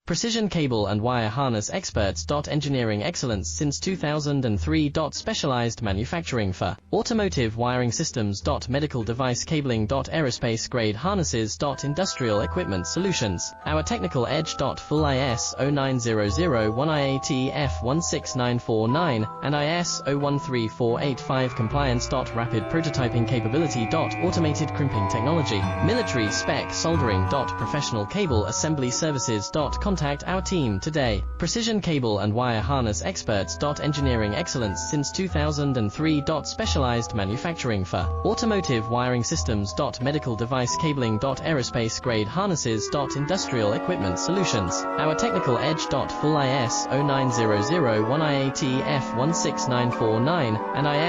Precision cable and wire harness experts. Engineering excellence since 2003. Specialized manufacturing for automotive wiring systems. Medical device cabling. Aerospace grade harnesses. Industrial equipment solutions. Our technical edge. Full ISO 9001 IATF 16949 and ISO 13485 compliance. Rapid prototyping capability. Automated crimping technology. Military spec soldering. Professional cable assembly services. Contact our team today. Precision cable and wire harness experts. Engineering excellence since 2003. Specialized manufacturing for automotive wiring systems. Medical device cabling. Aerospace grade harnesses. Industrial equipment solutions. Our technical edge. Full ISO 9001 IATF 16949 and IS